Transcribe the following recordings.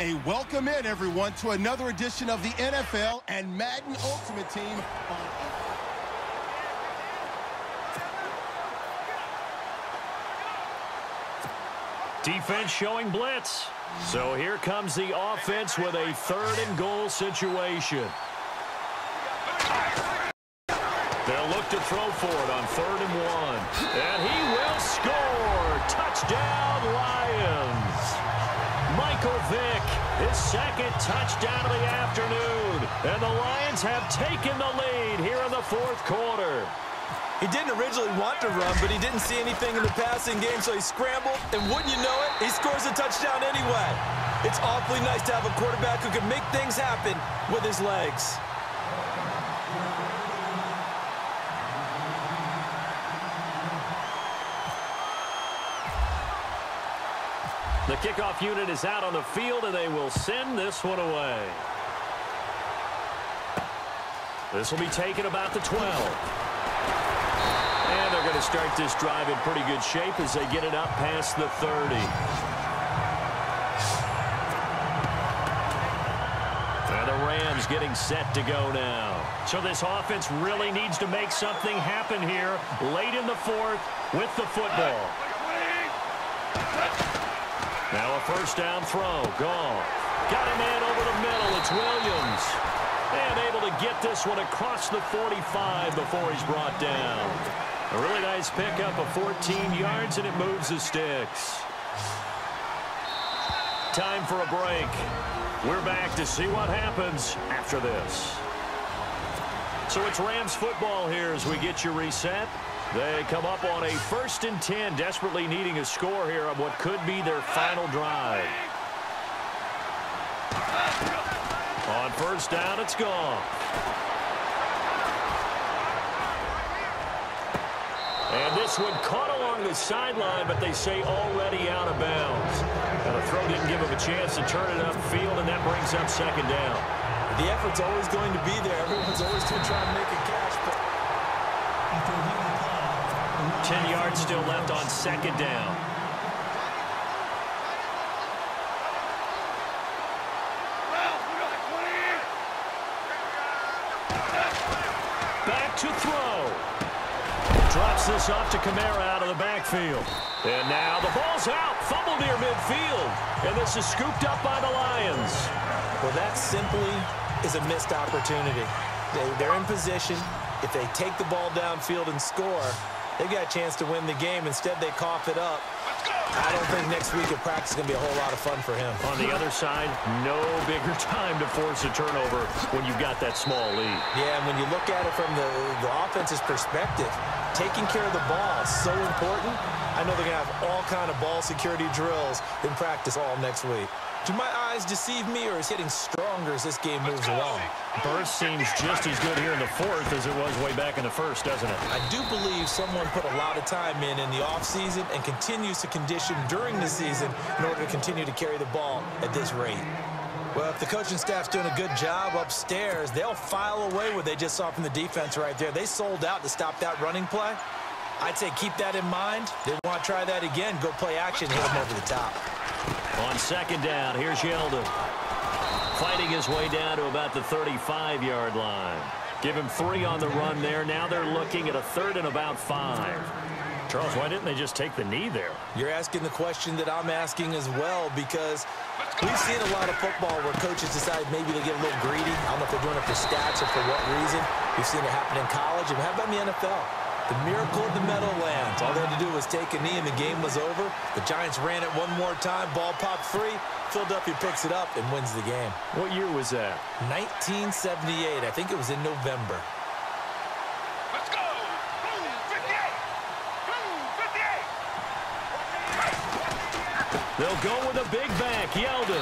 A welcome in, everyone, to another edition of the NFL and Madden Ultimate Team. Defense showing blitz. So here comes the offense with a 3rd and goal situation. They'll look to throw for it on 3rd and 1. And he will score. Touchdown, Lions. Michael Vick, his 2nd touchdown of the afternoon. And the Lions have taken the lead here in the 4th quarter. He didn't originally want to run, but he didn't see anything in the passing game, so he scrambled, and wouldn't you know it, he scores a touchdown anyway. It's awfully nice to have a quarterback who can make things happen with his legs. The kickoff unit is out on the field, and they will send this one away. This will be taken about the 12. And they're going to start this drive in pretty good shape as they get it up past the 30. And the Rams getting set to go now. So this offense really needs to make something happen here late in the 4th with the football. Now a 1st down throw. Goff. Got a man over the middle. It's Williams. And able to get this one across the 45 before he's brought down. A really nice pickup of 14 yards, and it moves the sticks. Time for a break. We're back to see what happens after this. So it's Rams football here as we get you reset. They come up on a 1st and 10, desperately needing a score here on what could be their final drive. On 1st down, it's gone. And this one caught along the sideline, but they say already out of bounds. And the throw didn't give him a chance to turn it upfield, and that brings up 2nd down. The effort's always going to be there. Everyone's always going to try and make a catch. But 10 yards still left on 2nd down. Back to throw. Drops this off to Kamara out of the backfield. And now the ball's out. Fumble near midfield. And this is scooped up by the Lions. Well, that simply is a missed opportunity. They're in position. If they take the ball downfield and score, they've got a chance to win the game. Instead, they cough it up. I don't think next week at practice is going to be a whole lot of fun for him. On the other side, no bigger time to force a turnover when you've got that small lead. Yeah, and when you look at it from the offense's perspective, taking care of the ball is so important. I know they're going to have all kind of ball security drills in practice all next week. Do my eyes deceive me, or is hitting stronger as this game moves along? Burst seems just as good here in the 4th as it was way back in the 1st, doesn't it? I do believe someone put a lot of time in the offseason and continues to condition during the season in order to continue to carry the ball at this rate. Well, if the coaching staff's doing a good job upstairs, they'll file away what they just saw from the defense right there. They sold out to stop that running play. I'd say keep that in mind. They want to try that again. Go play action, hit them over the top. On 2nd down, here's Yeldon. Fighting his way down to about the 35-yard line. Give him 3 on the run there. Now they're looking at a 3rd and about 5. Charles, why didn't they just take the knee there? You're asking the question that I'm asking as well, because we've seen a lot of football where coaches decide maybe they get a little greedy. I don't know if they're doing it for stats or for what reason. We've seen it happen in college. And how about in the NFL? The miracle of the Meadowlands. All they had to do was take a knee and the game was over. The Giants ran it one more time. Ball popped free. Philadelphia picks it up and wins the game. What year was that? 1978. I think it was in November. Let's go! Boom, 58! Boom, 58! They'll go with a big back. Yeldon.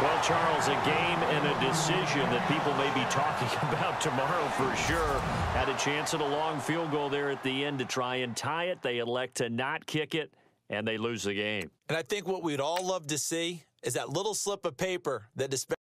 Well, Charles, a game and a decision that people may be talking about tomorrow for sure. Had a chance at a long field goal there at the end to try and tie it. They elect to not kick it, and they lose the game. And I think what we'd all love to see is that little slip of paper that dispels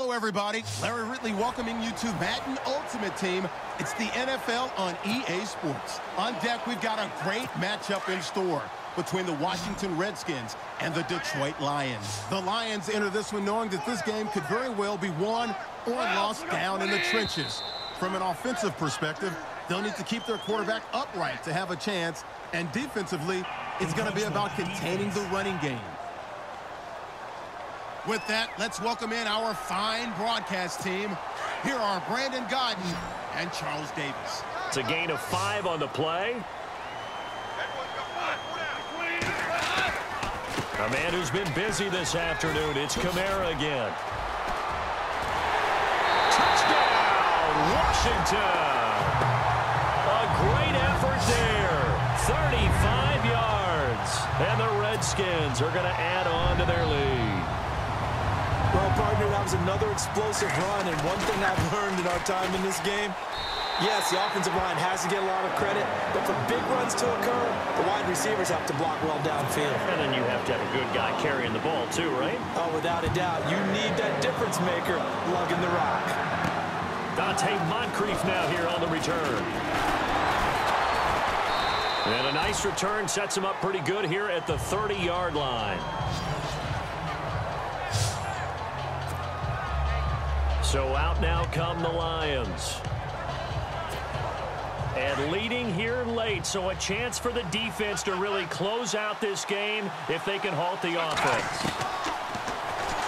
Hello, everybody. Larry Ridley welcoming you to Madden Ultimate Team. It's the NFL on EA Sports. On deck, we've got a great matchup in store between the Washington Redskins and the Detroit Lions. The Lions enter this one knowing that this game could very well be won or lost down in the trenches. From an offensive perspective, they'll need to keep their quarterback upright to have a chance, and defensively, it's going to be about containing the running game. With that, let's welcome in our fine broadcast team. Here are Brandon Godden and Charles Davis. It's a gain of 5 on the play. A man who's been busy this afternoon, it's Kamara again. Touchdown, Washington! A great effort there. 35 yards. And the Redskins are going to add on to their lead. Well, partner, that was another explosive run, and one thing I've learned in our time in this game, yes, the offensive line has to get a lot of credit, but for big runs to occur, the wide receivers have to block well downfield. And then you have to have a good guy carrying the ball too, right? Oh, without a doubt. You need that difference maker lugging the rock. Dante Moncrief now here on the return. And a nice return sets him up pretty good here at the 30-yard line. So out now come the Lions. And leading here late, so a chance for the defense to really close out this game if they can halt the offense.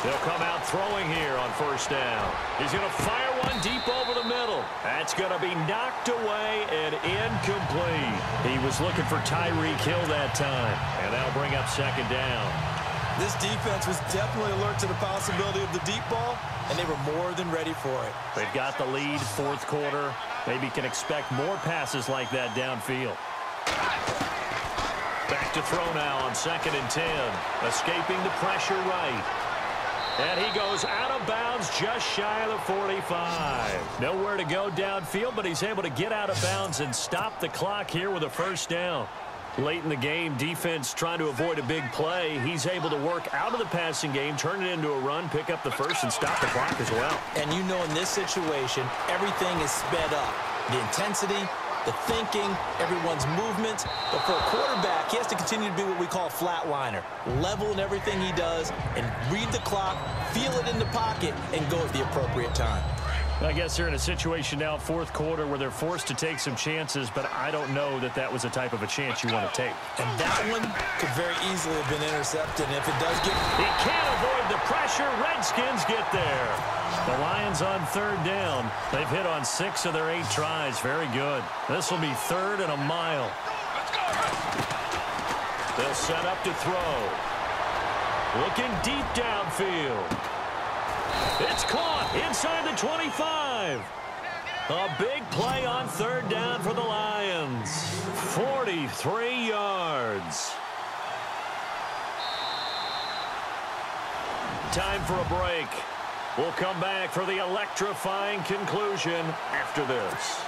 They'll come out throwing here on first down. He's going to fire one deep over the middle. That's going to be knocked away and incomplete. He was looking for Tyreek Hill that time, and that'll bring up second down. This defense was definitely alert to the possibility of the deep ball, and they were more than ready for it. They've got the lead, fourth quarter. Maybe can expect more passes like that downfield. Back to throw now on 2nd and 10. Escaping the pressure right. And he goes out of bounds just shy of the 45. Nowhere to go downfield, but he's able to get out of bounds and stop the clock here with a first down. Late in the game, defense trying to avoid a big play. He's able to work out of the passing game, turn it into a run, pick up the first, and stop the clock as well. And you know in this situation, everything is sped up. The intensity, the thinking, everyone's movement. But for a quarterback, he has to continue to be what we call a flatliner. Level in everything he does and read the clock, feel it in the pocket, and go at the appropriate time. I guess they're in a situation now, fourth quarter, where they're forced to take some chances, but I don't know that that was the type of a chance you want to take. And that one could very easily have been intercepted, and if it does get... He can't avoid the pressure. Redskins get there. The Lions on third down. They've hit on 6 of their 8 tries. Very good. This will be 3rd and a mile. They'll set up to throw. Looking deep downfield. It's caught inside the 25. A big play on third down for the Lions. 43 yards. Time for a break. We'll come back for the electrifying conclusion after this.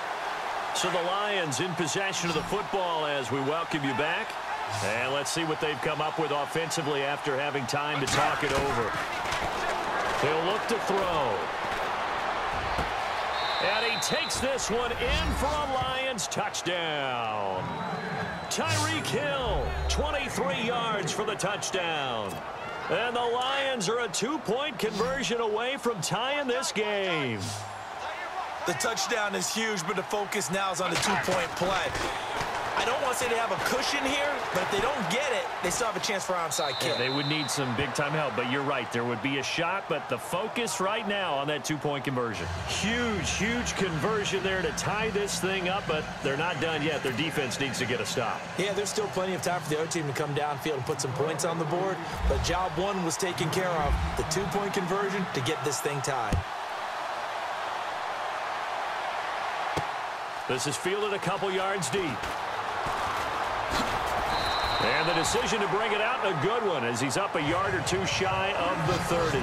So the Lions in possession of the football as we welcome you back. And let's see what they've come up with offensively after having time to talk it over. He'll look to throw. And he takes this one in for a Lions touchdown. Tyreek Hill, 23 yards for the touchdown. And the Lions are a 2-point conversion away from tying this game. The touchdown is huge, but the focus now is on the 2-point play. I don't want to say they have a cushion here, but if they don't get it, they still have a chance for onside kick. Yeah, they would need some big-time help, but you're right. There would be a shot, but the focus right now on that 2-point conversion. Huge, huge conversion there to tie this thing up, but they're not done yet. Their defense needs to get a stop. Yeah, there's still plenty of time for the other team to come downfield and put some points on the board, but job one was taken care of. The 2-point conversion to get this thing tied. This is fielded a couple yards deep. And the decision to bring it out, a good one, as he's up a yard or 2 shy of the 30.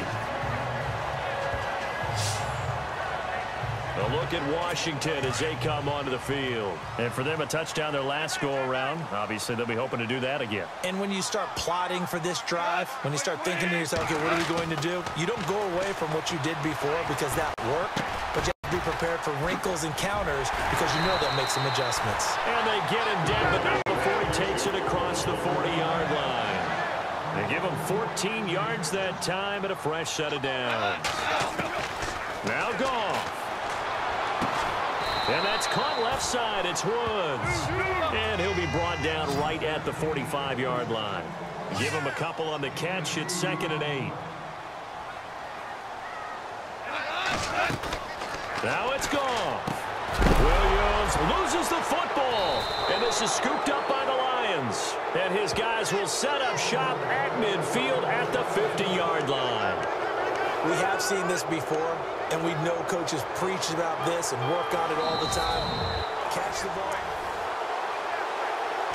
A look at Washington as they come onto the field. And for them, a touchdown their last go-around. Obviously, they'll be hoping to do that again. And when you start plotting for this drive, when you start thinking to yourself, okay, what are we going to do? You don't go away from what you did before because that worked, but you have to be prepared for wrinkles and counters because you know they'll make some adjustments. And they get him down, but not before he takes it across the 40-yard line. They give him 14 yards that time and a fresh set of downs. Now Goff. And that's caught left side. It's Woods. And he'll be brought down right at the 45-yard line. Give him a couple on the catch. It's 2nd and 8. Now it's Goff. Williams loses the football. And this is scooped up by the Lions. And his guys will set up shop at midfield at the 50-yard line. We have seen this before, and we know coaches preach about this and work on it all the time. Catch the ball.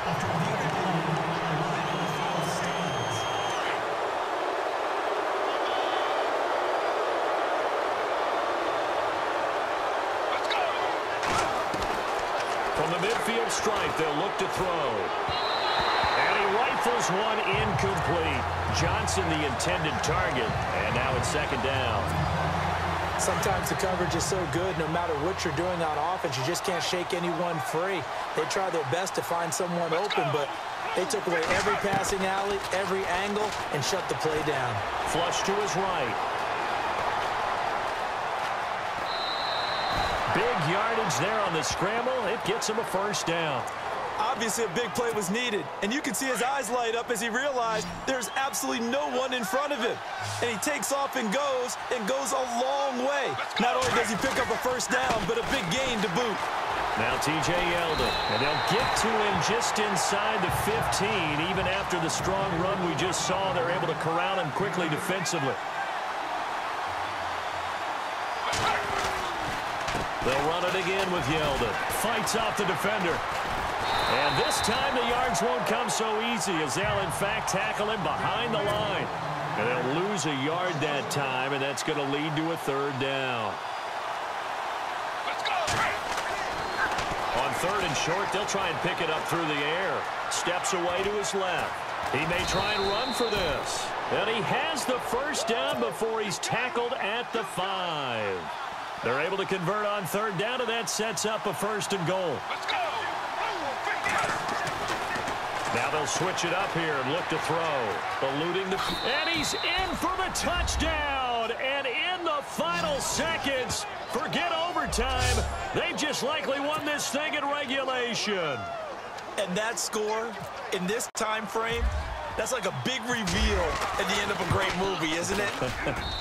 Let's go. From the midfield stripe, they'll look to throw. And he rifles one incomplete. Johnson, the intended target. And now it's 2nd down. Sometimes the coverage is so good, no matter what you're doing on offense, you just can't shake anyone free. They try their best to find someone open, but they took away every passing alley, every angle, and shut the play down. Flush to his right. Big yardage there on the scramble. It gets him a first down. Obviously, a big play was needed, and you can see his eyes light up as he realized there's absolutely no one in front of him. And he takes off and goes a long way. Not only does he pick up a first down, but a big gain to boot. Now T.J. Yeldon, and they'll get to him just inside the 15. Even after the strong run we just saw, they're able to corral him quickly defensively. They'll run it again with Yeldon. Fights off the defender. And this time the yards won't come so easy as they'll, in fact, tackle him behind the line. And they'll lose a yard that time, and that's going to lead to a 3rd down. Let's go. On 3rd and short, they'll try and pick it up through the air. Steps away to his left. He may try and run for this. And he has the first down before he's tackled at the 5. They're able to convert on 3rd down, and that sets up a 1st and goal. Let's go. Now they'll switch it up here and look to throw. Eluding the... And he's in for the touchdown. And in the final seconds, forget overtime. They've just likely won this thing in regulation. And that score in this time frame, that's like a big reveal at the end of a great movie, isn't it?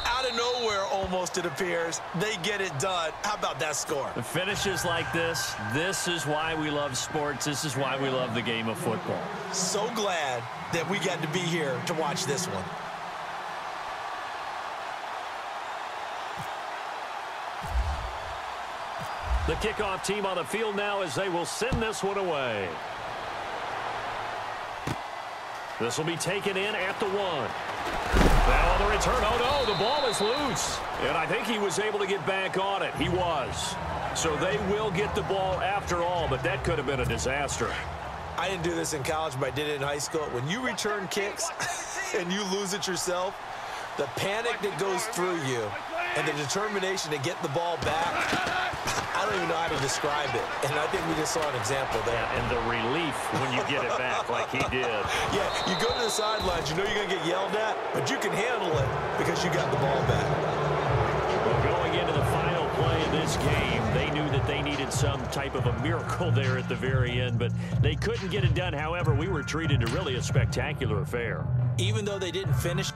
Out of nowhere, almost, it appears. They get it done. How about that score? The finishes like this is why we love sports. This is why we love the game of football. So glad that we got to be here to watch this one. The kickoff team on the field now as they will send this one away. This will be taken in at the 1. Now on the return, oh no, the ball is loose. And I think he was able to get back on it. He was. So they will get the ball after all, but that could have been a disaster. I didn't do this in college, but I did it in high school. When you return kicks and you lose it yourself, the panic that goes through you and the determination to get the ball back, I don't even know how to describe it. And I think we just saw an example there. Yeah, and the relief when you get it back like he did. Yeah, you go to the sidelines, you know you're going to get yelled at, but you can handle it because you got the ball back. Well, going into the final play of this game, they knew that they needed some type of a miracle there at the very end, but they couldn't get it done. However, we were treated to really a spectacular affair. Even though they didn't finish